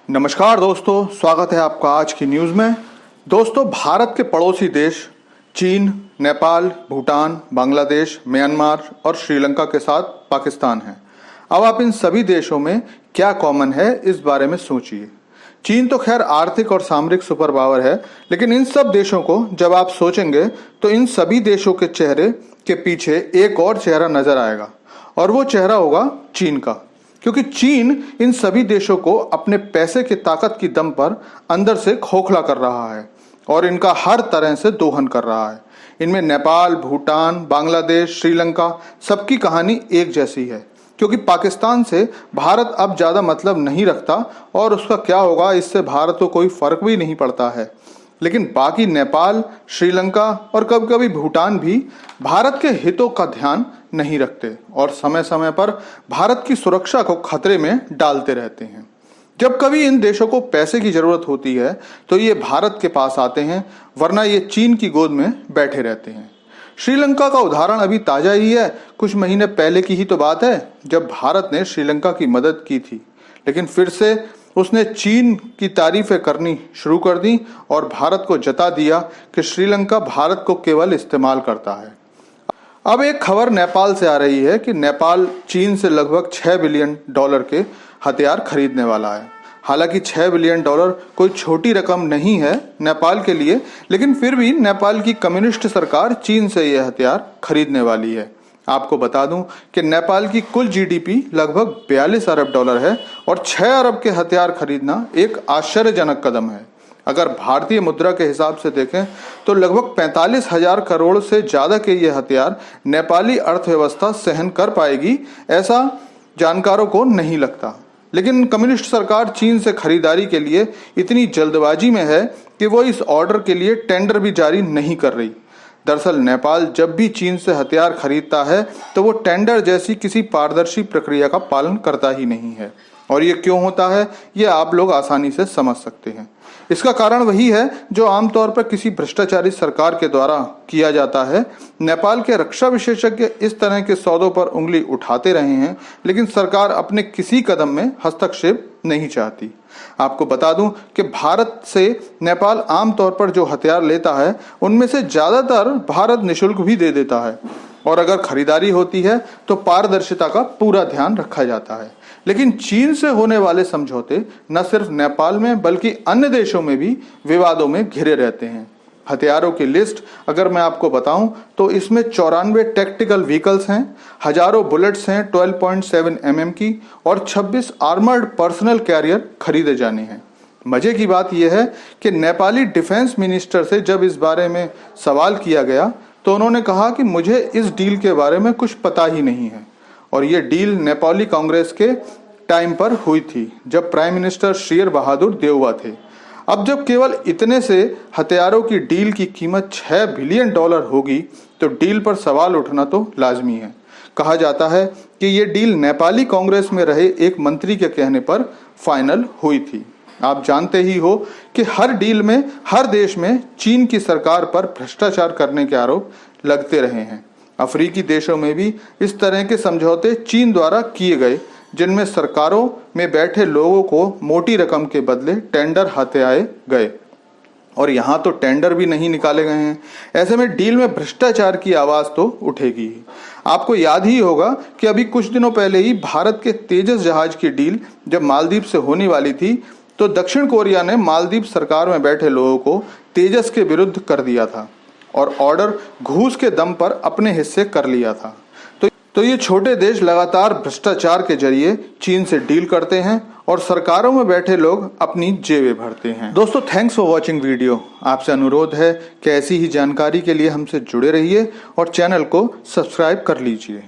नमस्कार दोस्तों, स्वागत है आपका आज की न्यूज़ में। दोस्तों, भारत के पड़ोसी देश चीन, नेपाल, भूटान, बांग्लादेश, म्यांमार और श्रीलंका के साथ पाकिस्तान है। अब आप इन सभी देशों में क्या कॉमन है, इस बारे में सोचिए। चीन तो खैर आर्थिक और सामरिक सुपर पावर है, लेकिन इन सब देशों को जब आप सोचेंगे तो इन सभी देशों के चेहरे के पीछे एक और चेहरा नजर आएगा, और वो चेहरा होगा चीन का। क्योंकि चीन इन सभी देशों को अपने पैसे की ताकत की दम पर अंदर से खोखला कर रहा है और इनका हर तरह से दोहन कर रहा है। इनमें नेपाल, भूटान, बांग्लादेश, श्रीलंका सबकी कहानी एक जैसी है। क्योंकि पाकिस्तान से भारत अब ज्यादा मतलब नहीं रखता और उसका क्या होगा इससे भारत को कोई फर्क भी नहीं पड़ता है। लेकिन बाकी नेपाल, श्रीलंका और कभी कभी भूटान भी भारत के हितों का ध्यान नहीं रखते और समय समय पर भारत की सुरक्षा को खतरे में डालते रहते हैं। जब कभी इन देशों को पैसे की जरूरत होती है तो ये भारत के पास आते हैं, वरना ये चीन की गोद में बैठे रहते हैं। श्रीलंका का उदाहरण अभी ताजा ही है, कुछ महीने पहले की ही तो बात है जब भारत ने श्रीलंका की मदद की थी, लेकिन फिर से उसने चीन की तारीफें करनी शुरू कर दी और भारत को जता दिया कि श्रीलंका भारत को केवल इस्तेमाल करता है। अब एक खबर नेपाल से आ रही है कि नेपाल चीन से लगभग $6 बिलियन के हथियार खरीदने वाला है। हालांकि $6 बिलियन कोई छोटी रकम नहीं है नेपाल के लिए, लेकिन फिर भी नेपाल की कम्युनिस्ट सरकार चीन से यह हथियार खरीदने वाली है। आपको बता दूं कि नेपाल की कुल जीडीपी लगभग $42 अरब है और 6 अरब के हथियार खरीदना एक आश्चर्यजनक कदम है। अगर भारतीय मुद्रा के हिसाब से देखें तो लगभग 45,000 करोड़ से ज्यादा के ये हथियार नेपाली अर्थव्यवस्था सहन कर पाएगी, ऐसा जानकारों को नहीं लगता। लेकिन कम्युनिस्ट सरकार चीन से खरीदारी के लिए इतनी जल्दबाजी में है कि वो इस ऑर्डर के लिए टेंडर भी जारी नहीं कर रही। दरअसल नेपाल जब भी चीन से हथियार खरीदता है तो वो टेंडर जैसी किसी पारदर्शी प्रक्रिया का पालन करता ही नहीं है। और ये क्यों होता है, ये आप लोग आसानी से समझ सकते हैं। इसका कारण वही है जो आमतौर पर किसी भ्रष्टाचारी सरकार के द्वारा किया जाता है। नेपाल के रक्षा विशेषज्ञ इस तरह के सौदों पर उंगली उठाते रहे हैं, लेकिन सरकार अपने किसी कदम में हस्तक्षेप नहीं चाहती। आपको बता दूं कि भारत से नेपाल आमतौर पर जो हथियार लेता है उनमें से ज्यादातर भारत निशुल्क भी दे देता है, और अगर खरीदारी होती है तो पारदर्शिता का पूरा ध्यान रखा जाता है। लेकिन चीन से होने वाले समझौते न सिर्फ नेपाल में बल्कि अन्य देशों में भी विवादों में घिरे रहते हैं। हथियारों की लिस्ट अगर मैं आपको बताऊं तो इसमें 94 टैक्टिकल व्हीकल्स हैं, हजारों बुलेट्स हैं 12.7 mm की, और 26 आर्मर्ड पर्सनल कैरियर खरीदे जाने हैं। मजे की बात यह है कि नेपाली डिफेंस मिनिस्टर से जब इस बारे में सवाल किया गया तो उन्होंने कहा कि मुझे इस डील के बारे में कुछ पता ही नहीं है। और ये डील नेपाली कांग्रेस के टाइम पर हुई थी जब प्राइम मिनिस्टर शेर बहादुर देउवा थे। अब जब केवल इतने से हथियारों की डील की कीमत $6 बिलियन होगी तो डील पर सवाल उठना तो लाजमी है। कहा जाता है कि ये डील नेपाली कांग्रेस में रहे एक मंत्री के कहने पर फाइनल हुई थी। आप जानते ही हो कि हर डील में हर देश में चीन की सरकार पर भ्रष्टाचार करने के आरोप लगते रहे हैं। अफ्रीकी देशों में भी इस तरह के समझौते चीन द्वारा किए गए, जिनमें सरकारों में बैठे लोगों को मोटी रकम के बदले टेंडर हथियाए गए, और यहाँ तो टेंडर भी नहीं निकाले गए हैं। ऐसे में डील में भ्रष्टाचार की आवाज तो उठेगी ही। आपको याद ही होगा कि अभी कुछ दिनों पहले ही भारत के तेजस जहाज की डील जब मालदीव से होने वाली थी तो दक्षिण कोरिया ने मालदीव सरकार में बैठे लोगों को तेजस के विरुद्ध कर दिया था और ऑर्डर घूस के दम पर अपने हिस्से कर लिया था। तो ये छोटे देश लगातार भ्रष्टाचार के जरिए चीन से डील करते हैं और सरकारों में बैठे लोग अपनी जेबें भरते हैं। दोस्तों, थैंक्स फॉर वॉचिंग वीडियो। आपसे अनुरोध है कि ऐसी ही जानकारी के लिए हमसे जुड़े रहिए और चैनल को सब्सक्राइब कर लीजिए।